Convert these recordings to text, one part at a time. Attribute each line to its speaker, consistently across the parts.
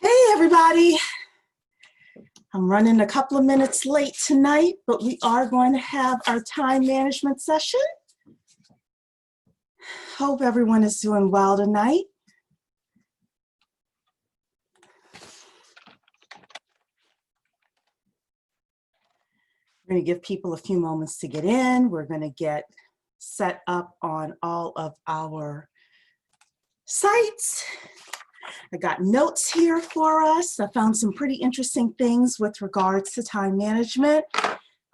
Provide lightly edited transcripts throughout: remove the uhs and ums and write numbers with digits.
Speaker 1: Hey, everybody. I'm running a couple of minutes late tonight, but we are going to have our time management session. Hope everyone is doing well tonight. We're going to give people a few moments to get in. We're going to get set up on all of our sites. I got notes here for us. I found some pretty interesting things with regards to time management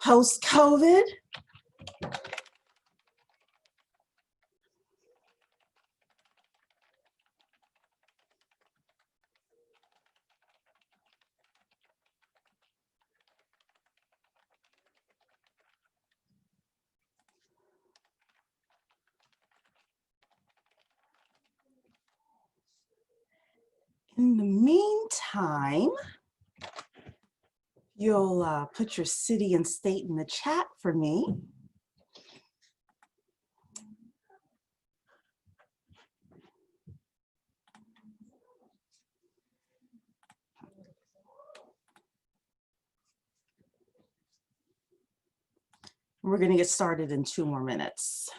Speaker 1: post-COVID. In the meantime, you'll put your city and state in the chat for me. We're going to get started in 2 more minutes.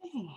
Speaker 1: Okay.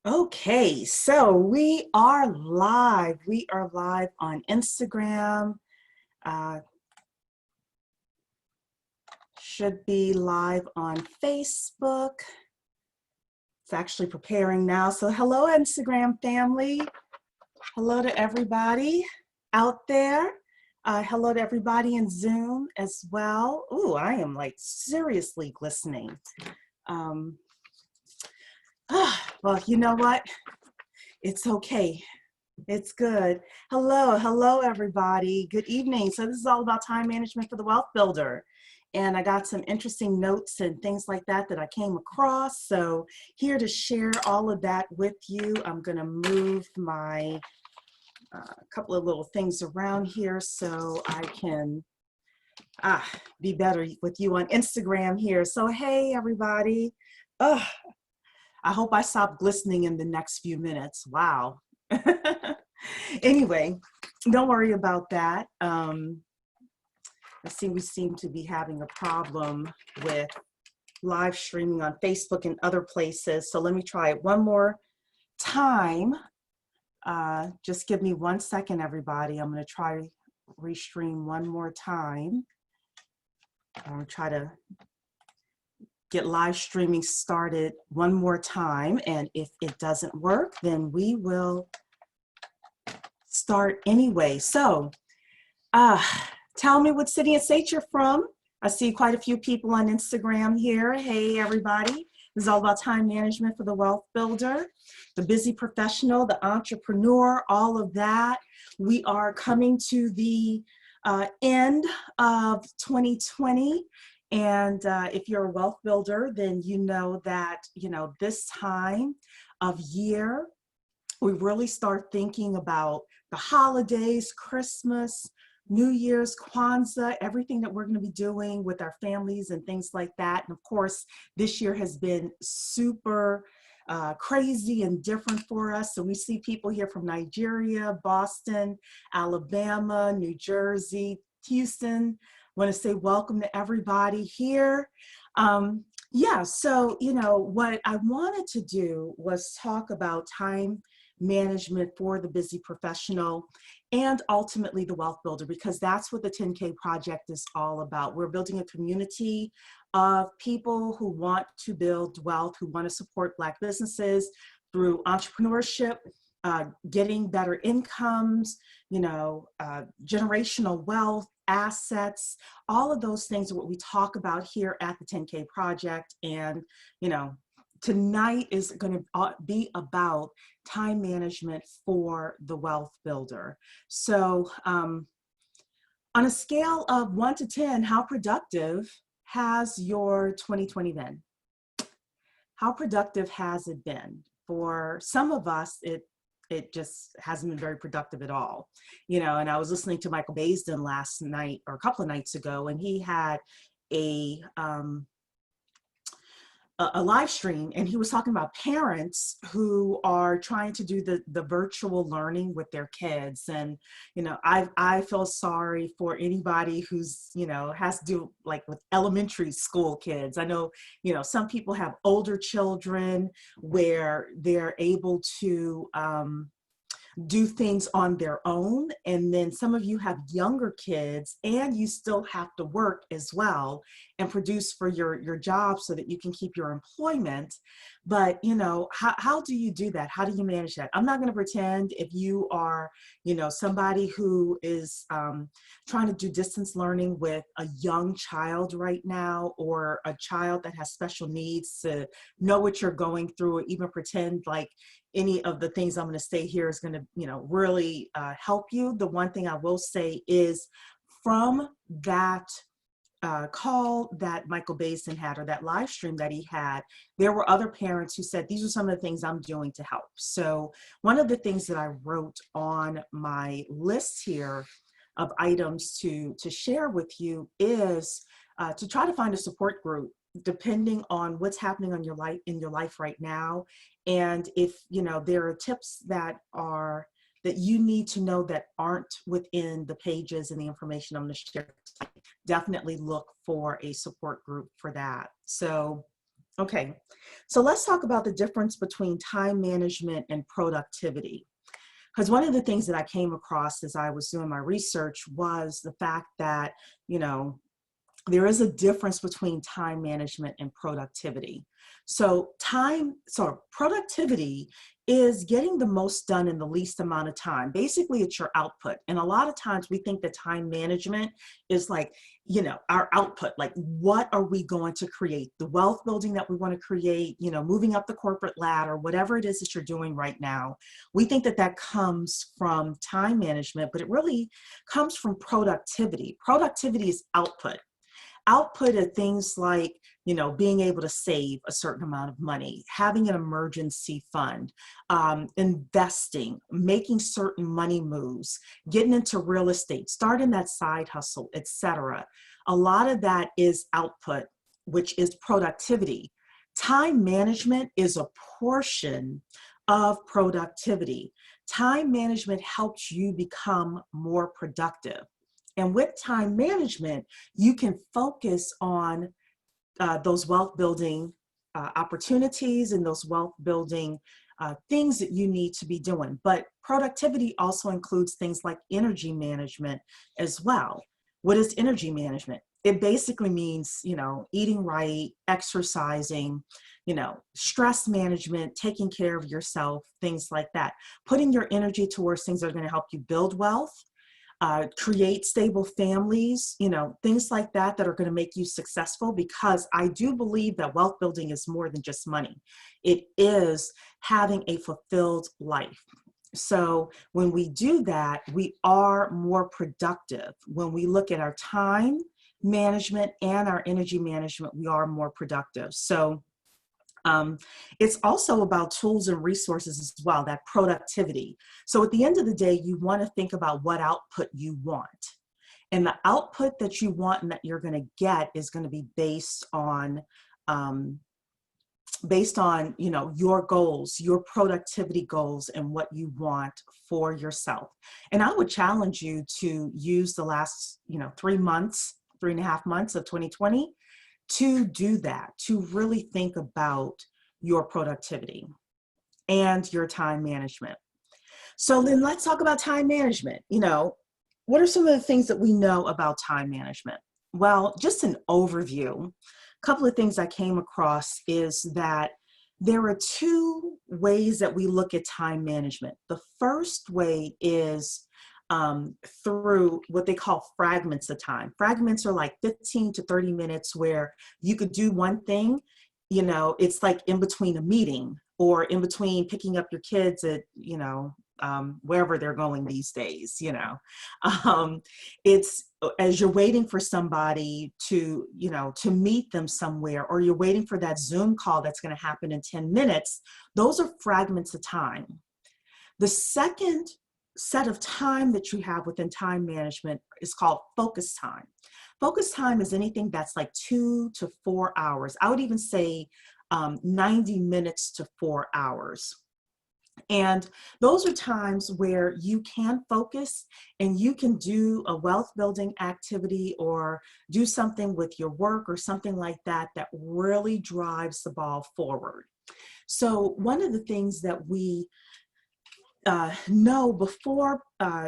Speaker 1: Okay, so we are live. We are live on Instagram. should be live on Facebook. It's actually preparing now. So hello, Instagram family. Hello to everybody out there. Hello to everybody in Zoom as well. Ooh, I am like seriously glistening. Well, you know what? It's okay. It's good. Hello, everybody. Good evening. So this is all about time management for the Wealth Builder. And I got some interesting notes and things like that that I came across. So here to share all of that with you, I'm going to move my couple of little things around here so I can be better with you on Instagram here. So hey, everybody. I hope I stop glistening in the next few minutes. Wow. Anyway, don't worry about that. I see we seem to be having a problem with live streaming on Facebook and other places. So let me try it one more time. Just give me 1 second, everybody. I'm going to try restream one more time. I'll try to get live streaming started one more time. And if it doesn't work, then we will start anyway. So tell me what city and state you're from. I see quite a few people on Instagram here. Hey, everybody. This is all about time management for the Wealth Builder, the busy professional, the entrepreneur, all of that. We are coming to the end of 2020. And if you're a wealth builder, then you know that, this time of year, we really start thinking about the holidays, Christmas, New Year's, Kwanzaa, everything that we're going to be doing with our families and things like that. And of course, this year has been super crazy and different for us. So we see people here from Nigeria, Boston, Alabama, New Jersey, Houston. I want to say welcome to everybody here. Yeah, so, what I wanted to do was talk about time management for the busy professional and ultimately the wealth builder, because that's what the 10K project is all about. We're building a community of people who want to build wealth, who want to support Black businesses through entrepreneurship, getting better incomes, generational wealth, assets, all of those things are what we talk about here at the 10K project. And, tonight is going to be about time management for the wealth builder. So on a scale of 1 to 10, how productive has your 2020 been? How productive has it been? For some of us, it just hasn't been very productive at all. And I was listening to Michael Baisden last night or a couple of nights ago, and he had a live stream, and he was talking about parents who are trying to do the virtual learning with their kids. And, I feel sorry for anybody who's, has to do like with elementary school kids. I know, some people have older children where they're able to do things on their own. And then some of you have younger kids and you still have to work as well and produce for your job so that you can keep your employment. But, how do you do that? How do you manage that? I'm not going to pretend if you are, somebody who is trying to do distance learning with a young child right now, or a child that has special needs, to know what you're going through, or even pretend like any of the things I'm going to say here is going to, really help you. The one thing I will say is, from that call that Michael Baisden had, or that live stream that he had, there were other parents who said, these are some of the things I'm doing to help. So one of the things that I wrote on my list here of items to share with you is to try to find a support group, depending on what's happening in your life right now. And if, there are tips that you need to know that aren't within the pages and the information I'm going to share, definitely look for a support group for that. So, okay. So let's talk about the difference between time management and productivity. Because one of the things that I came across as I was doing my research was the fact that, there is a difference between time management and productivity. So productivity is getting the most done in the least amount of time. Basically, it's your output. And a lot of times we think that time management is like, our output, like what are we going to create? The wealth building that we want to create, moving up the corporate ladder, whatever it is that you're doing right now. We think that that comes from time management, but it really comes from productivity. Productivity is output. Output of things like, being able to save a certain amount of money, having an emergency fund, investing, making certain money moves, getting into real estate, starting that side hustle, etc. A lot of that is output, which is productivity. Time management is a portion of productivity. Time management helps you become more productive. And with time management, you can focus on those wealth building opportunities and those wealth building things that you need to be doing. But productivity also includes things like energy management as well. What is energy management? It basically means, eating right, exercising, stress management, taking care of yourself, things like that. Putting your energy towards things that are going to help you build wealth, create stable families, things like that that are going to make you successful, because I do believe that wealth building is more than just money. It is having a fulfilled life. So when we do that, we are more productive. When we look at our time management and our energy management, we are more productive. So it's also about tools and resources as well, that productivity. So at the end of the day, you want to think about what output you want. And the output that you want and that you're going to get is going to be based on your goals, your productivity goals, and what you want for yourself. And I would challenge you to use the last 3.5 months of 2020 to do that, to really think about your productivity and your time management. So then let's talk about time management. What are some of the things that we know about time management? Well, just an overview. A couple of things I came across is that there are two ways that we look at time management. The first way is through what they call fragments of time. Fragments are like 15 to 30 minutes where you could do one thing, it's like in between a meeting or in between picking up your kids at, wherever they're going these days, it's as you're waiting for somebody to meet them somewhere, or you're waiting for that Zoom call that's going to happen in 10 minutes. Those are fragments of time. The second set of time that you have within time management is called focus time. Focus time is anything that's like 2 to 4 hours. I would even say 90 minutes to 4 hours. And those are times where you can focus and you can do a wealth building activity or do something with your work or something like that that really drives the ball forward. So one of the things that we know before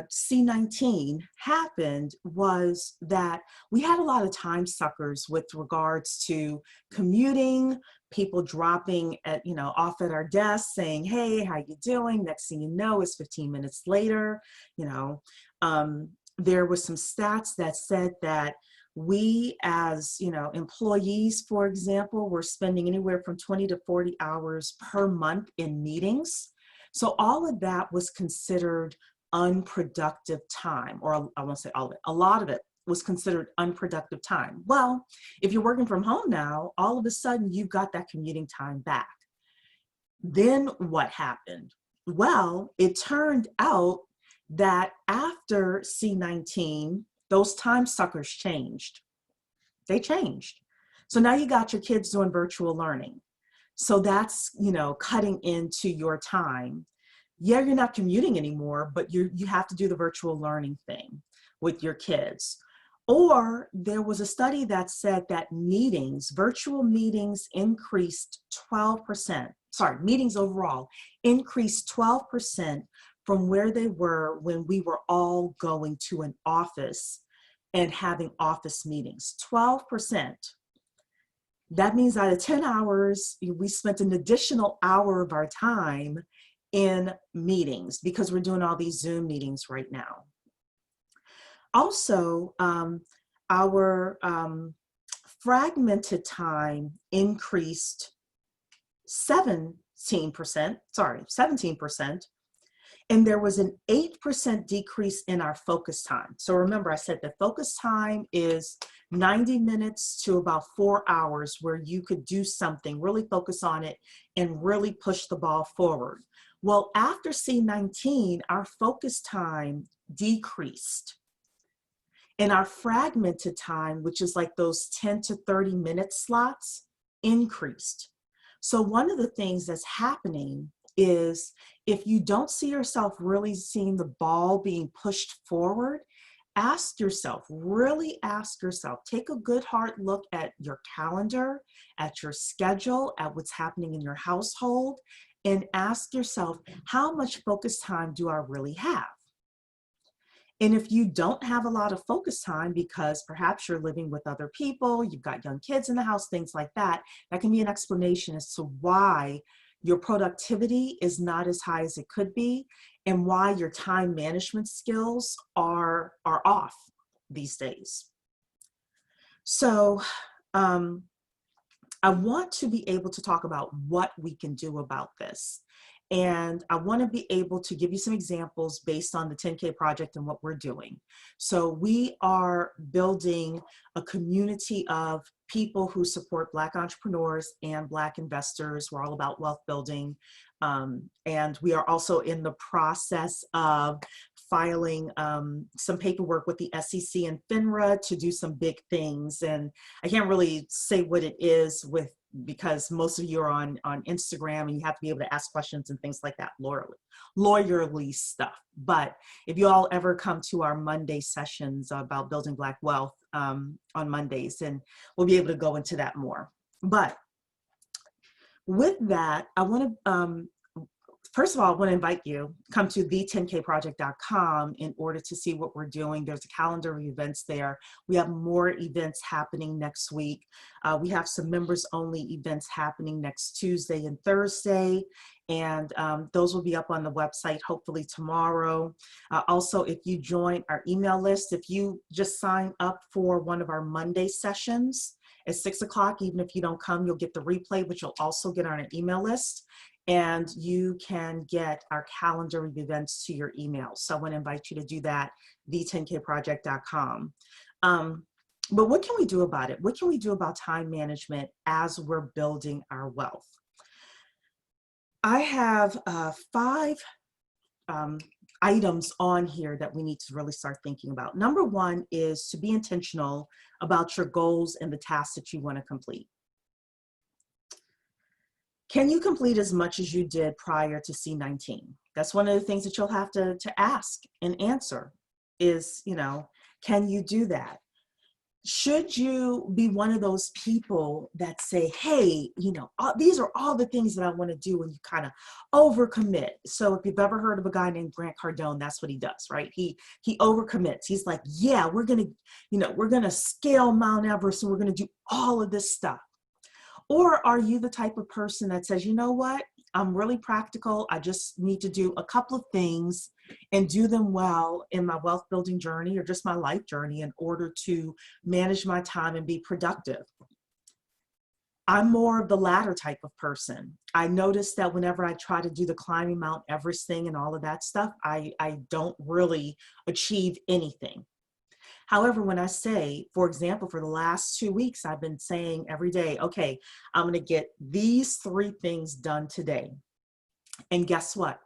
Speaker 1: C-19 happened was that we had a lot of time suckers with regards to commuting, people dropping off at our desks saying, hey, how you doing? Next thing you know, it's 15 minutes later. There was some stats that said that we as employees, for example, were spending anywhere from 20 to 40 hours per month in meetings. So all of that was considered unproductive time, or I won't say all of it, a lot of it was considered unproductive time. Well, if you're working from home now, all of a sudden you've got that commuting time back. Then what happened? Well, it turned out that after C-19, those time suckers changed. They changed. So now you got your kids doing virtual learning. So that's, cutting into your time. Yeah, you're not commuting anymore, but you have to do the virtual learning thing with your kids. Or there was a study that said that virtual meetings increased 12%. Meetings overall increased 12% from where they were when we were all going to an office and having office meetings. 12%. That means out of 10 hours, we spent an additional hour of our time in meetings because we're doing all these Zoom meetings right now. Also, our fragmented time increased 17%, and there was an 8% decrease in our focus time. So remember, I said that focus time is 90 minutes to about 4 hours where you could do something, really focus on it, and really push the ball forward. Well, after C19, our focus time decreased. And our fragmented time, which is like those 10 to 30 minute slots, increased. So one of the things that's happening is if you don't see yourself really seeing the ball being pushed forward, ask yourself, really ask yourself, take a good hard look at your calendar, at your schedule, at what's happening in your household, and ask yourself, how much focus time do I really have? And if you don't have a lot of focus time because perhaps you're living with other people, you've got young kids in the house, things like that, that can be an explanation as to why your productivity is not as high as it could be and why your time management skills are off these days. So I want to be able to talk about what we can do about this. And I want to be able to give you some examples based on the 10K project and what we're doing. So we are building a community of people who support Black entrepreneurs and Black investors. We're all about wealth building. And we are also in the process of filing some paperwork with the SEC and FINRA to do some big things. And I can't really say what it is because most of you are on Instagram and you have to be able to ask questions and things like that, lawyerly stuff. But if you all ever come to our Monday sessions about building Black wealth on Mondays, and we'll be able to go into that more. But with that, I want to, first of all, I want to invite you, come to the10kproject.com in order to see what we're doing. There's a calendar of events there. We have more events happening next week. We have some members only events happening next Tuesday and Thursday. And those will be up on the website hopefully tomorrow. Also, if you join our email list, if you just sign up for one of our Monday sessions at 6 o'clock, even if you don't come, you'll get the replay, which you'll also get on an email list. And you can get our calendar of events to your email. So I want to invite you to do that, the10kproject.com. But what can we do about it? What can we do about time management as we're building our wealth? I have 5 items on here that we need to really start thinking about. Number 1 is to be intentional about your goals and the tasks that you want to complete. Can you complete as much as you did prior to C19? That's one of the things that you'll have to ask and answer is, can you do that? Should you be one of those people that say, hey, these are all the things that I want to do, and you kind of overcommit. So if you've ever heard of a guy named Grant Cardone, that's what he does, right? He overcommits. He's like, yeah, we're going to scale Mount Everest and we're going to do all of this stuff. Or are you the type of person that says, you know what, I'm really practical. I just need to do a couple of things and do them well in my wealth building journey or just my life journey in order to manage my time and be productive. I'm more of the latter type of person. I notice that whenever I try to do the climbing Mount Everest thing and all of that stuff, I don't really achieve anything. However, when I say, for example, for the last 2 weeks, I've been saying every day, okay, I'm going to get these 3 things done today. And guess what?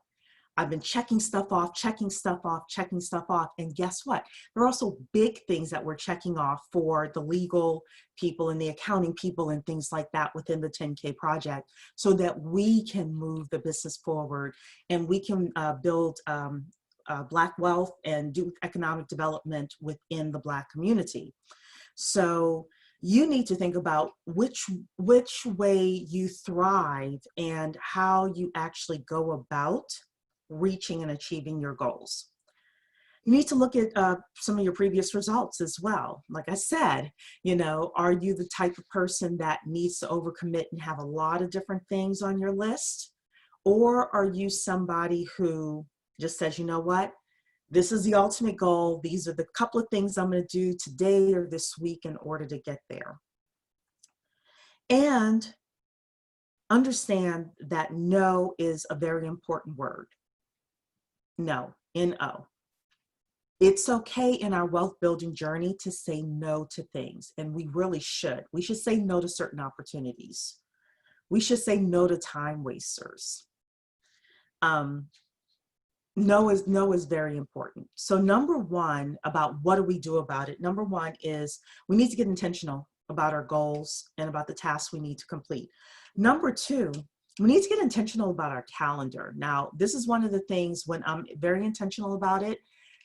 Speaker 1: I've been checking stuff off, checking stuff off, checking stuff off. And guess what? There are also big things that we're checking off for the legal people and the accounting people and things like that within the 10K project so that we can move the business forward and we can build Black wealth and do economic development within the Black community. So you need to think about which way you thrive and how you actually go about reaching and achieving your goals. You need to look at some of your previous results as well. Like I said, are you the type of person that needs to overcommit and have a lot of different things on your list? Or are you somebody who just says, you know what, this is the ultimate goal. These are the couple of things I'm going to do today or this week in order to get there. And understand that no is a very important word. No, N-O. It's okay in our wealth building journey to say no to things, and we really should. We should say no to certain opportunities. We should say no to time wasters. No is very important. So number one, about what do we do about it? Number one is we need to get intentional about our goals and about the tasks we need to complete. Number two, we need to get intentional about our calendar. Now, this is one of the things when I'm very intentional about it,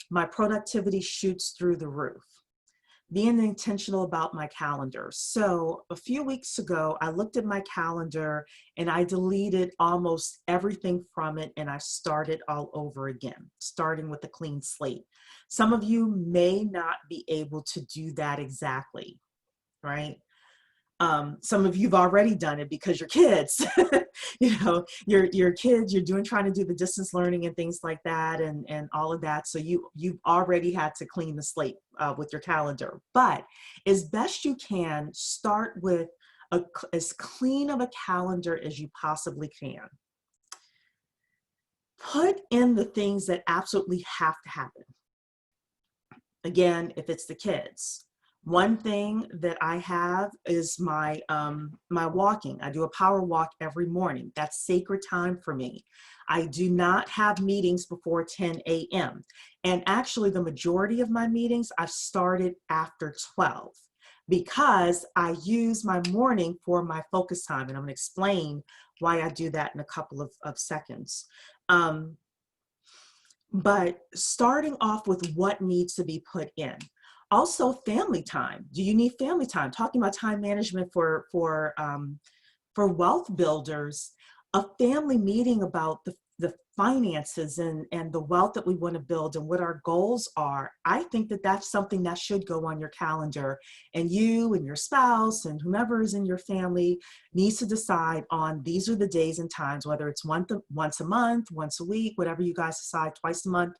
Speaker 1: my productivity shoots through the roof. Being intentional about my calendar. So a few weeks ago, I looked at my calendar and I deleted almost everything from it, and I started all over again, starting with a clean slate. Some of you may not be able to do that exactly, right? Some of you've already done it because your kids, your kids, you're trying to do the distance learning and things like that, and all of that. So you've already had to clean the slate with your calendar. But as best you can, start with as clean of a calendar as you possibly can. Put in the things that absolutely have to happen. Again, if it's the kids. One thing that I have is my walking. I do a power walk every morning. That's sacred time for me. I do not have meetings before 10 a.m. And actually the majority of my meetings I've started after 12 because I use my morning for my focus time. And I'm gonna explain why I do that in a couple of seconds. But starting off with what needs to be put in. Also, family time. Do you need family time? Talking about time management for wealth builders, a family meeting about the finances and the wealth that we want to build and what our goals are. I think that that's something that should go on your calendar, and you and your spouse and whomever is in your family needs to decide on these are the days and times, whether it's once a month, once a week, whatever you guys decide, twice a month.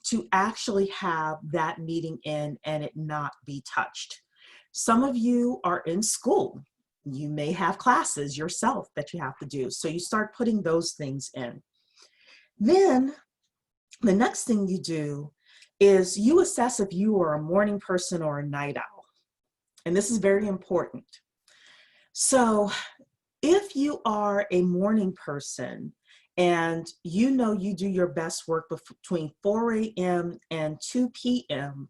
Speaker 1: To actually have that meeting in and it not be touched. Some of you are in school. You may have classes yourself that you have to do. So you start putting those things in. Then the next thing you do is you assess if you are a morning person or a night owl. And this is very important. So if you are a morning person, and you do your best work between 4 a.m. and 2 p.m.,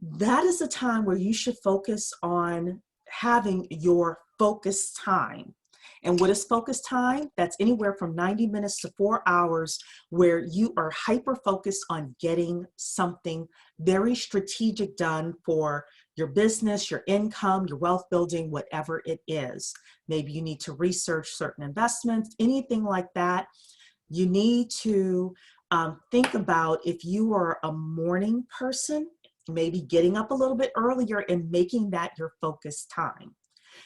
Speaker 1: that is the time where you should focus on having your focus time. And what is focus time? That's anywhere from 90 minutes to 4 hours where you are hyper-focused on getting something very strategic done for your business, your income, your wealth building, whatever it is. Maybe you need to research certain investments, anything like that. You need to think about if you are a morning person, maybe getting up a little bit earlier and making that your focus time.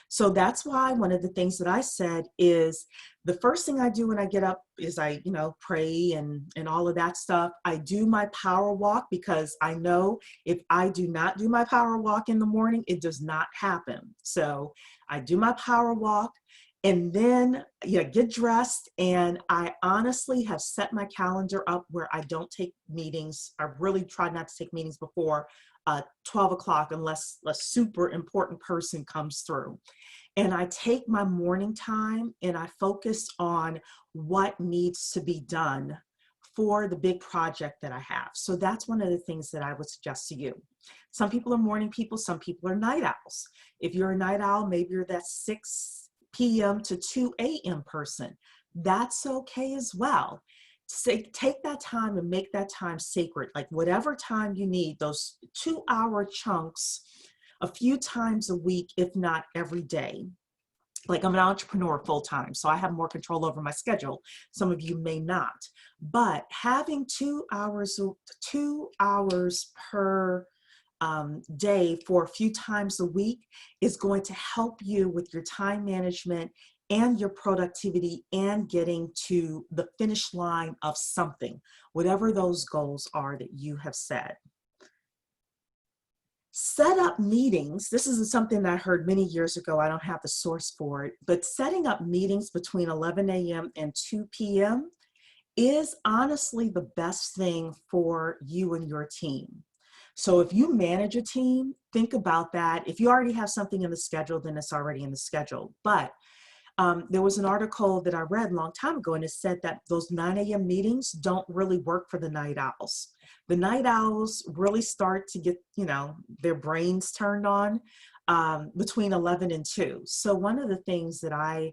Speaker 1: So that's why one of the things that I said is the first thing I do when I get up is I, pray and all of that stuff. I do my power walk because I know if I do not do my power walk in the morning, it does not happen. So I do my power walk. And then get dressed, and I honestly have set my calendar up where I don't take meetings. I really try not to take meetings before 12 o'clock unless a super important person comes through. And I take my morning time and I focus on what needs to be done for the big project that I have. So that's one of the things that I would suggest to you. Some people are morning people, some people are night owls. If you're a night owl, maybe you're that 6 p.m. to 2 a.m. person. That's okay as well. Take that time and make that time sacred. Like whatever time you need, those 2-hour chunks, a few times a week, if not every day. Like, I'm an entrepreneur full time, so I have more control over my schedule. Some of you may not, but having 2 hours per day for a few times a week is going to help you with your time management and your productivity and getting to the finish line of something, whatever those goals are that you have set. Set up meetings. This is something that I heard many years ago. I don't have the source for it, but setting up meetings between 11 a.m. and 2 p.m. is honestly the best thing for you and your team. So if you manage a team, think about that. If you already have something in the schedule, then it's already in the schedule. But there was an article that I read a long time ago, and it said that those 9 a.m. meetings don't really work for the night owls. The night owls really start to get, their brains turned on between 11 and 2. So one of the things that I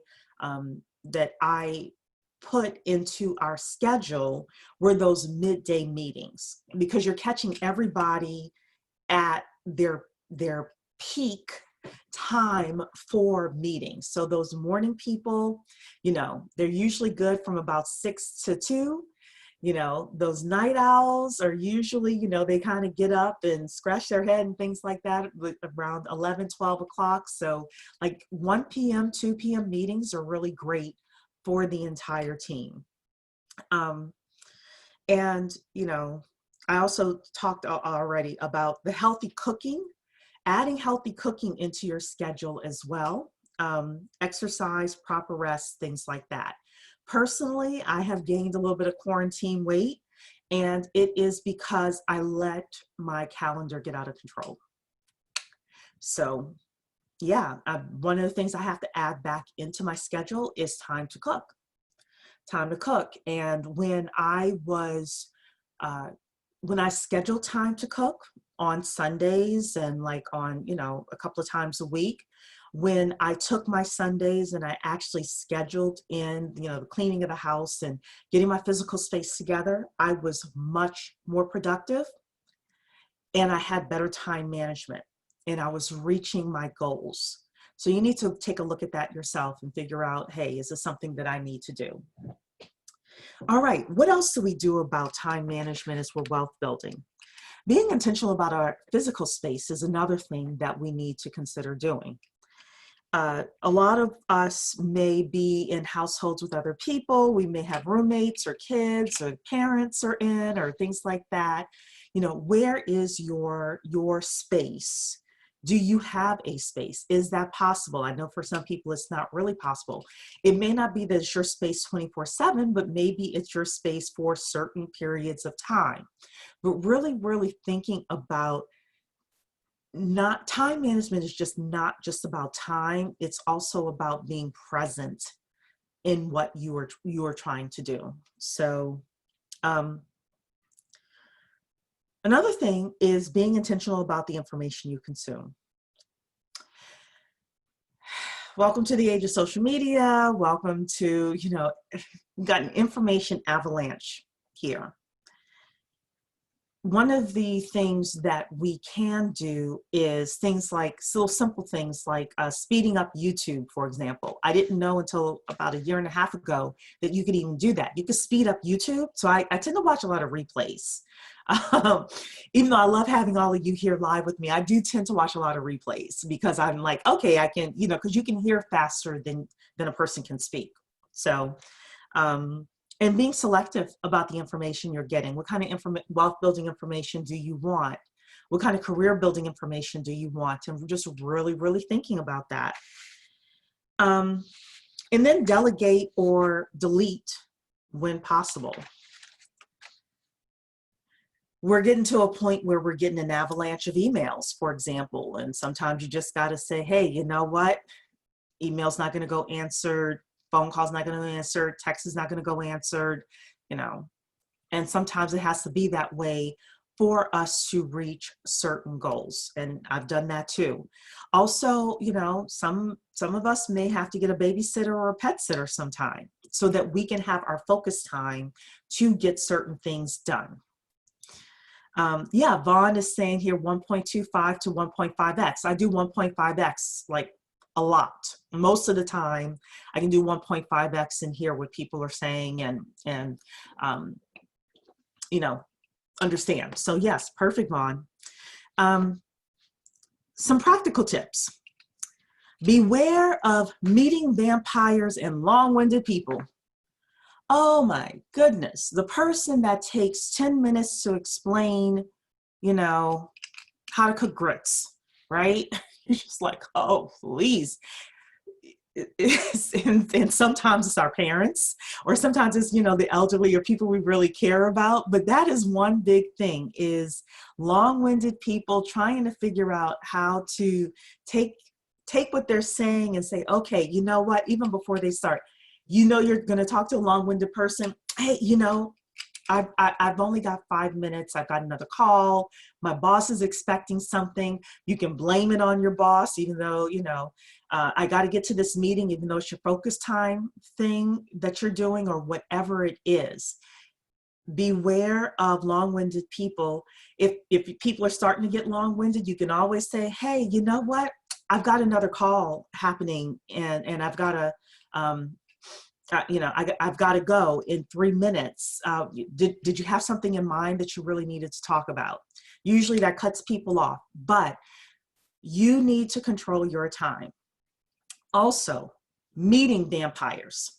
Speaker 1: put into our schedule were those midday meetings, because you're catching everybody at their peak time for meetings. So those morning people, they're usually good from about 6 to 2. Those night owls are usually, they kind of get up and scratch their head and things like that around 11, 12 o'clock. So like 1 p.m., 2 p.m. meetings are really great for the entire team. And, I also talked already about the healthy cooking, adding healthy cooking into your schedule as well. Exercise, proper rest, things like that. Personally, I have gained a little bit of quarantine weight, and it is because I let my calendar get out of control. So yeah, one of the things I have to add back into my schedule is time to cook. And when I scheduled time to cook on Sundays and like on, a couple of times a week, when I took my Sundays and I actually scheduled in, the cleaning of the house and getting my physical space together, I was much more productive and I had better time management and I was reaching my goals. So you need to take a look at that yourself and figure out, hey, is this something that I need to do? All right, what else do we do about time management as we're wealth building? Being intentional about our physical space is another thing that we need to consider doing. A lot of us may be in households with other people. We may have roommates or kids or parents are in or things like that. Where is your space? Do you have a space? Is that possible? I know for some people it's not really possible. It may not be that it's your space 24/7, but maybe it's your space for certain periods of time. But really, really thinking about time management is just not just about time. It's also about being present in what you are trying to do. So another thing is being intentional about the information you consume. Welcome to the age of social media. Welcome to, we've got an information avalanche here. One of the things that we can do is things like, simple things like speeding up YouTube, for example. I didn't know until about a year and a half ago that you could even do that. You could speed up YouTube. So I tend to watch a lot of replays. Even though I love having all of you here live with me, I do tend to watch a lot of replays because I'm like, okay, I can, because you can hear faster than a person can speak. So, and being selective about the information you're getting. What kind of wealth building information do you want? What kind of career building information do you want? And just really, really thinking about that. And then delegate or delete when possible. We're getting to a point where we're getting an avalanche of emails, for example. And sometimes you just got to say, hey, you know what? Email's not going to go answered. Phone call's not going to go answered. Text is not going to go answered, And sometimes it has to be that way for us to reach certain goals. And I've done that too. Also, some of us may have to get a babysitter or a pet sitter sometime so that we can have our focus time to get certain things done. Vaughn is saying here 1.25 to 1.5x. I do 1.5x like a lot. Most of the time, I can do 1.5x and hear what people are saying and you know, understand. So yes, perfect, Vaughn. Some practical tips. Beware of meeting vampires and long-winded people. Oh my goodness, the person that takes 10 minutes to explain, you know, how to cook grits, right? You're just like, oh, please. And sometimes it's our parents, or sometimes it's, you know, the elderly or people we really care about. But that is one big thing, is long-winded people trying to figure out how to take what they're saying and say, okay, you know what, even before they start, you know, you're going to talk to a long-winded person. Hey, you know, I've only got 5 minutes. I've got another call. My boss is expecting something. You can blame it on your boss, even though, you know, I got to get to this meeting, even though it's your focus time thing that you're doing or whatever it is. Beware of long-winded people. If people are starting to get long-winded, you can always say, hey, you know what? I've got another call happening and I've got to, you know, I've got to go in 3 minutes. Did you have something in mind that you really needed to talk about? Usually that cuts people off, but you need to control your time. Also, meeting vampires.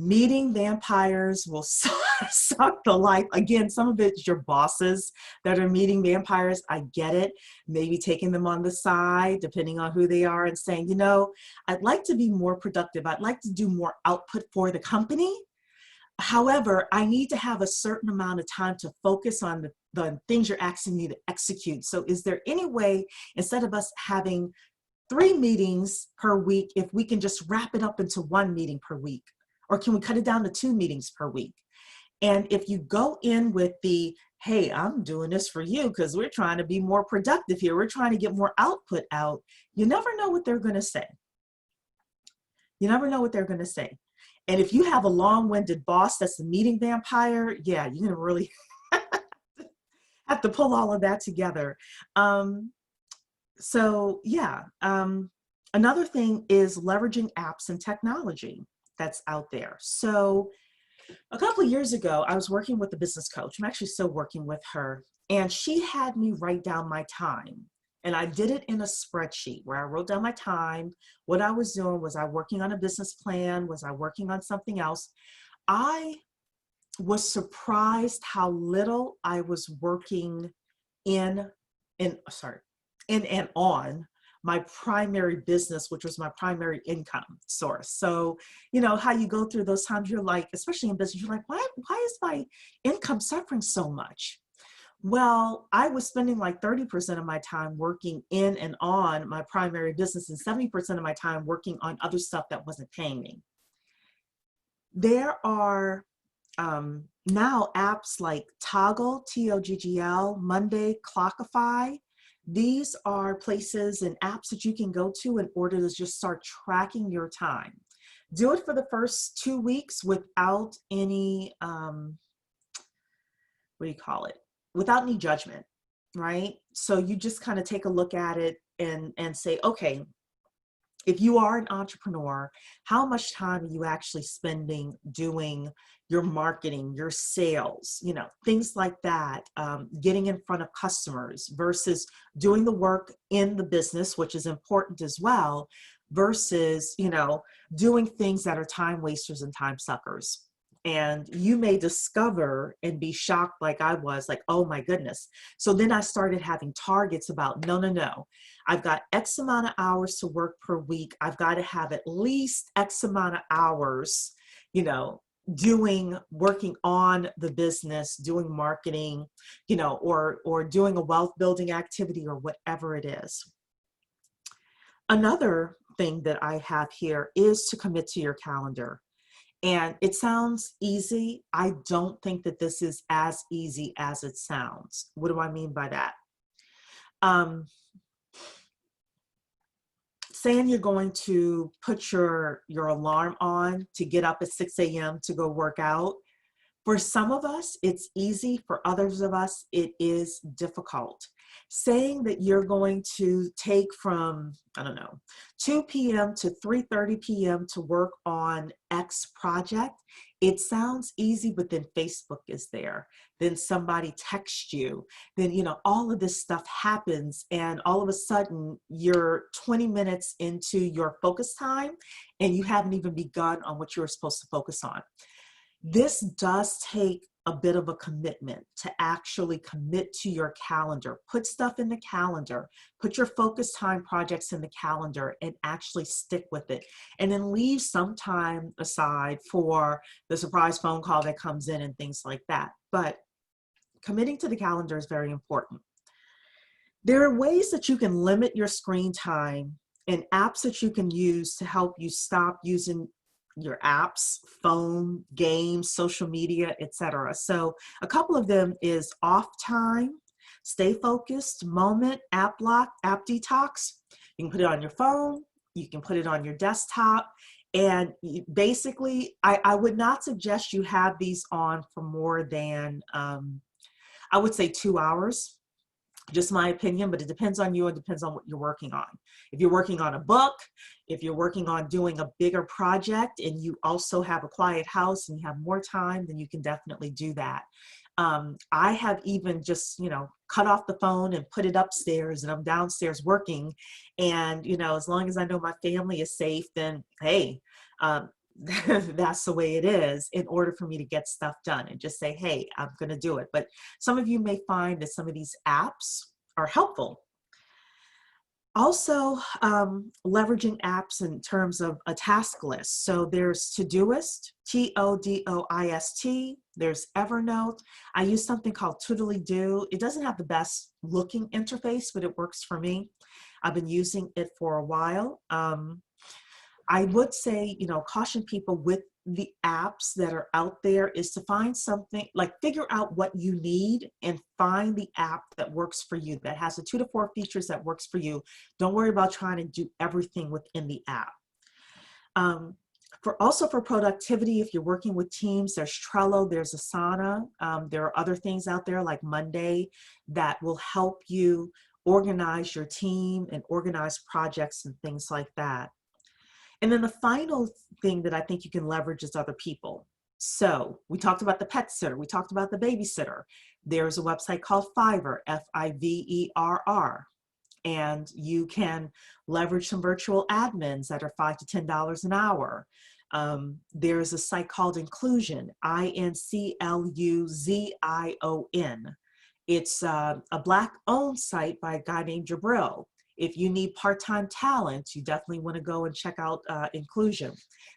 Speaker 1: Meeting vampires will suck the life. Again, some of it's your bosses that are meeting vampires. I get it. Maybe taking them on the side, depending on who they are, and saying, you know, I'd like to be more productive. I'd like to do more output for the company. However, I need to have a certain amount of time to focus on the things you're asking me to execute. So is there any way, instead of us having 3 meetings per week, if we can just wrap it up into 1 meeting per week? Or can we cut it down to 2 meetings per week? And if you go in with the, hey, I'm doing this for you because we're trying to be more productive here, we're trying to get more output out, you never know what they're going to say. You never know what they're going to say. And if you have a long-winded boss that's a meeting vampire, yeah, you're going to really have to pull all of that together. So yeah, another thing is leveraging apps and technology that's out there. So a couple of years ago, I was working with a business coach. I'm actually still working with her, and she had me write down my time. And I did it in a spreadsheet where I wrote down my time. What I was doing, was I working on a business plan? Was I working on something else? I was surprised how little I was working in and on my primary business, which was my primary income source. So, you know, how you go through those times, you're like, especially in business, you're like, why is my income suffering so much? Well, I was spending like 30% of my time working in and on my primary business and 70% of my time working on other stuff that wasn't paying me. There are now apps like Toggl, Toggl, Monday, Clockify. These are places and apps that you can go to in order to just start tracking your time. Do it for the first 2 weeks without any, what do you call it? Without any judgment, right? So you just kind of take a look at it and say, okay, if you are an entrepreneur, how much time are you actually spending doing your marketing, your sales, you know, things like that, getting in front of customers versus doing the work in the business, which is important as well, versus, you know, doing things that are time wasters and time suckers. And you may discover and be shocked like I was, like, oh my goodness. So then I started having targets about, no. I've got X amount of hours to work per week. I've got to have at least X amount of hours, you know, working on the business, doing marketing, you know, or doing a wealth building activity or whatever it is. Another thing that I have here is to commit to your calendar. And it sounds easy. I don't think that this is as easy as it sounds. What do I mean by that? Saying you're going to put your alarm on to get up at 6 a.m. to go work out. For some of us, it's easy. For others of us, it is difficult. saying that you're going to take from, I don't know, 2 p.m. to 3:30 p.m. to work on X project, it sounds easy, but then Facebook is there. Then somebody texts you. Then, all of this stuff happens, and all of a sudden you're 20 minutes into your focus time and you haven't even begun on what you were supposed to focus on. This does take a bit of a commitment to actually commit to your calendar. Put stuff in the calendar, put your focus time projects in the calendar and actually stick with it. And then leave some time aside for the surprise phone call that comes in and things like that. But committing to the calendar is very important. There are ways that you can limit your screen time and apps that you can use to help you stop using your apps, phone, games, social media, etc. So a couple of them is off time, stay focused, moment, app block, app detox. You can put it on your phone, you can put it on your desktop, and basically I would not suggest you have these on for more than, I would say 2 hours. Just my opinion, but it depends on you and depends on what you're working on. If you're working on a book, if you're working on doing a bigger project and you also have a quiet house and you have more time, then you can definitely do that. I have even just, cut off the phone and put it upstairs and I'm downstairs working. And, as long as I know my family is safe, then hey, that's the way it is in order for me to get stuff done and just say, hey, I'm going to do it. But some of you may find that some of these apps are helpful. Also, leveraging apps in terms of a task list. So there's Todoist, Todoist. There's Evernote. I use something called Toodly-Doo. It doesn't have the best looking interface, but it works for me. I've been using it for a while. I would say, caution people with the apps that are out there is to find something, like figure out what you need and find the app that works for you, that has the 2 to 4 features that works for you. Don't worry about trying to do everything within the app. For productivity, if you're working with teams, there's Trello, there's Asana. There are other things out there like Monday that will help you organize your team and organize projects and things like that. And then the final thing that I think you can leverage is other people. So we talked about the pet sitter. We talked about the babysitter. There's a website called Fiverr, Fiverr. And you can leverage some virtual admins that are $5 to $10 an hour. There's a site called Inclusion, Incluzion. It's a Black-owned site by a guy named Jabril. If you need part-time talent, you definitely want to go and check out Inclusion.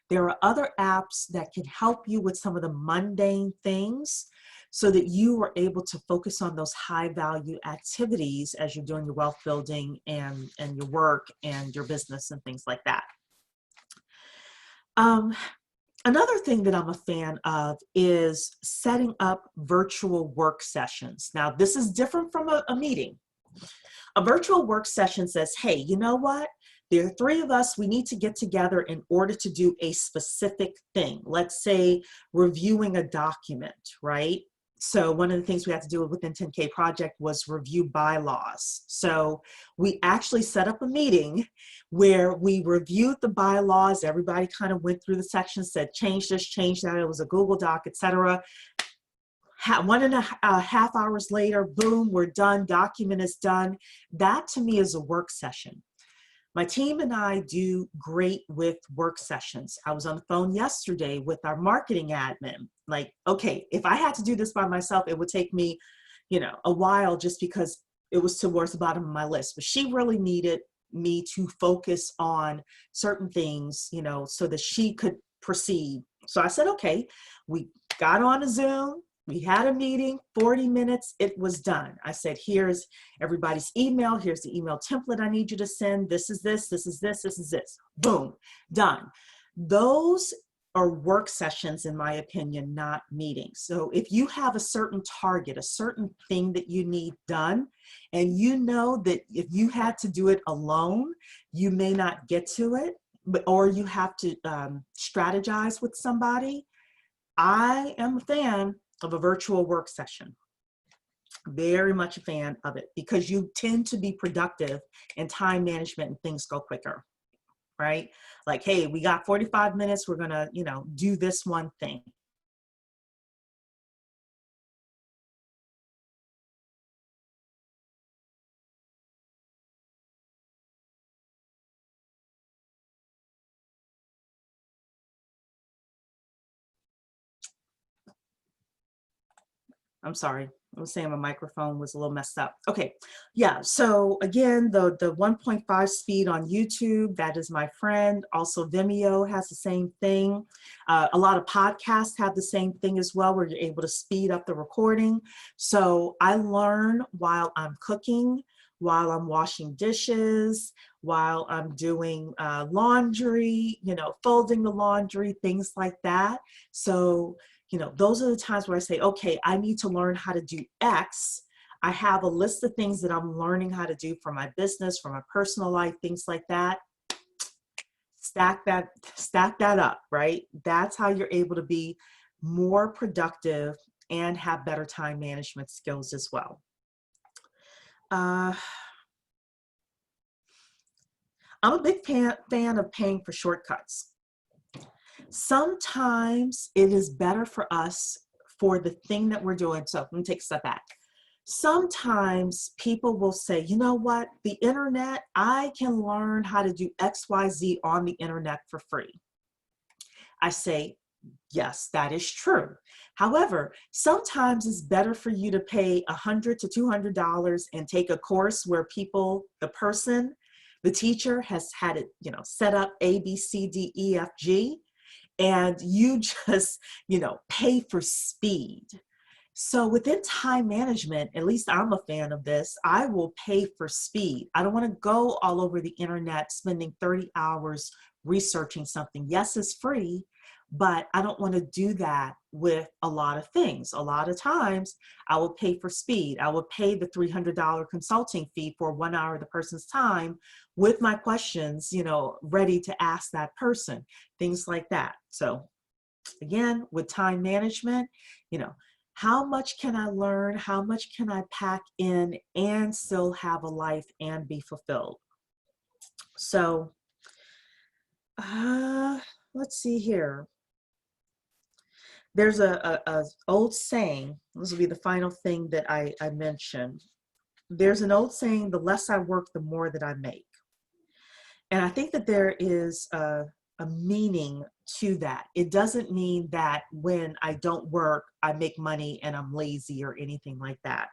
Speaker 1: There are other apps that can help you with some of the mundane things so that you are able to focus on those high-value activities as you're doing your wealth building and your work and your business and things like that. Another thing that I'm a fan of is setting up virtual work sessions. Now, this is different from a meeting. A virtual work session says, hey, you know what? There are 3 of us, we need to get together in order to do a specific thing. Let's say reviewing a document, right? So one of the things we had to do within 10K Project was review bylaws. So we actually set up a meeting where we reviewed the bylaws. Everybody kind of went through the sections, said, change this, change that. It was a Google Doc, etc. 1.5 hours later, boom, we're done. Document is done. That to me is a work session. My team and I do great with work sessions. I was on the phone yesterday with our marketing admin. Like, okay, if I had to do this by myself, it would take me, a while just because it was towards the bottom of my list. But she really needed me to focus on certain things, so that she could proceed. So I said, okay, we got on a Zoom. We had a meeting, 40 minutes, it was done. I said, here's everybody's email. Here's the email template I need you to send. This is this, this is this, this is this. Boom, done. Those are work sessions, in my opinion, not meetings. So if you have a certain target, a certain thing that you need done, and you know that if you had to do it alone, you may not get to it, or you have to strategize with somebody, I am a fan of a virtual work session. Very much a fan of it because you tend to be productive in time management and things go quicker, right? Like, hey, we got 45 minutes. We're going to, do this one thing. I'm sorry. I was saying my microphone was a little messed up. Okay. Yeah. So again, the 1.5 speed on YouTube, that is my friend. Also Vimeo has the same thing. A lot of podcasts have the same thing as well, where you're able to speed up the recording. So I learn while I'm cooking, while I'm washing dishes, while I'm doing laundry, folding the laundry, things like that. So those are the times where I say, okay, I need to learn how to do X. I have a list of things that I'm learning how to do for my business, for my personal life, things like that. Stack that up, right? That's how you're able to be more productive and have better time management skills as well. I'm a big fan of paying for shortcuts. Sometimes it is better for us for the thing that we're doing. So let me take a step back. Sometimes people will say, you know what, the internet, I can learn how to do XYZ on the internet for free. I say, yes, that is true. However, sometimes it's better for you to pay $100 to $200 and take a course where the teacher has had it, set up A, B, C, D, E, F, G, and you just, pay for speed. So within time management, at least I'm a fan of this, I will pay for speed. I don't want to go all over the internet spending 30 hours researching something. Yes, it's free, but I don't want to do that with a lot of things. A lot of times I will pay for speed. I will pay the $300 consulting fee for 1 hour of the person's time with my questions, ready to ask that person, things like that. So again, with time management, how much can I learn? How much can I pack in and still have a life and be fulfilled? So let's see here. There's a old saying, this will be the final thing that I mentioned. There's an old saying, the less I work, the more that I make. And I think that there is a meaning to that. It doesn't mean that when I don't work, I make money and I'm lazy or anything like that.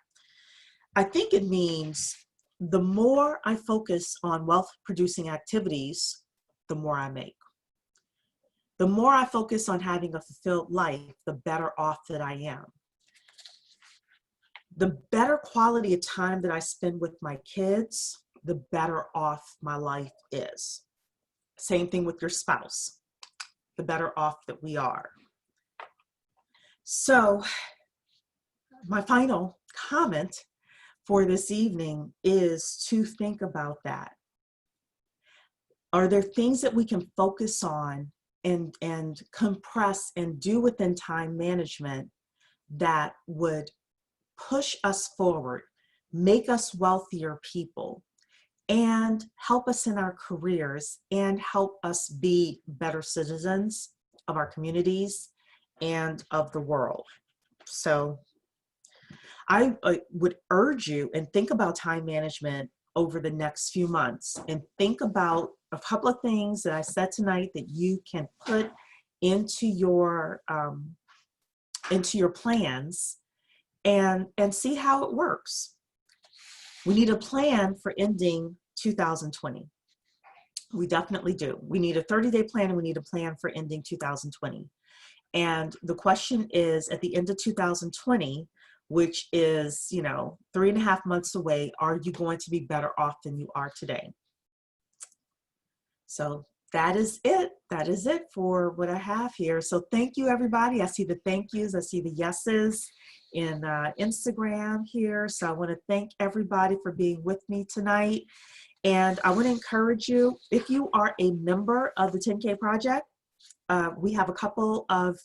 Speaker 1: I think it means the more I focus on wealth producing activities, the more I make. The more I focus on having a fulfilled life, the better off that I am. The better quality of time that I spend with my kids, the better off my life is. Same thing with your spouse, the better off that we are. So my final comment for this evening is to think about that. Are there things that we can focus on and compress and do within time management that would push us forward, make us wealthier people, and help us in our careers and help us be better citizens of our communities and of the world? So I would urge you and think about time management over the next few months and think about a couple of things that I said tonight that you can put into your plans and see how it works. We need a plan for ending 2020. We definitely do. We need a 30-day plan and we need a plan for ending 2020. And the question is, at the end of 2020, which is, 3.5 months away, are you going to be better off than you are today? So that is it. That is it for what I have here. So thank you, everybody. I see the thank yous. I see the yeses in Instagram here. So I want to thank everybody for being with me tonight. And I want to encourage you, if you are a member of the 10K Project, we have a couple of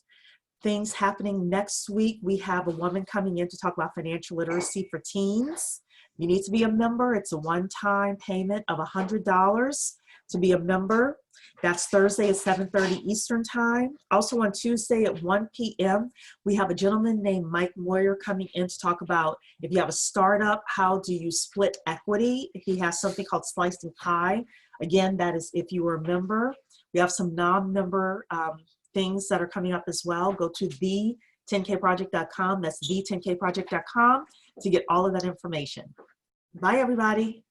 Speaker 1: things happening next week. We have a woman coming in to talk about financial literacy for teens. You need to be a member. It's a one-time payment of $100 to be a member. That's Thursday at 7:30 Eastern Time. Also on Tuesday at 1 p.m., we have a gentleman named Mike Moyer coming in to talk about if you have a startup, how do you split equity? He has something called Slicing Pie. Again, that is if you are a member. We have some non-member things that are coming up as well. Go to the10kproject.com. That's the10kproject.com to get all of that information. Bye, everybody.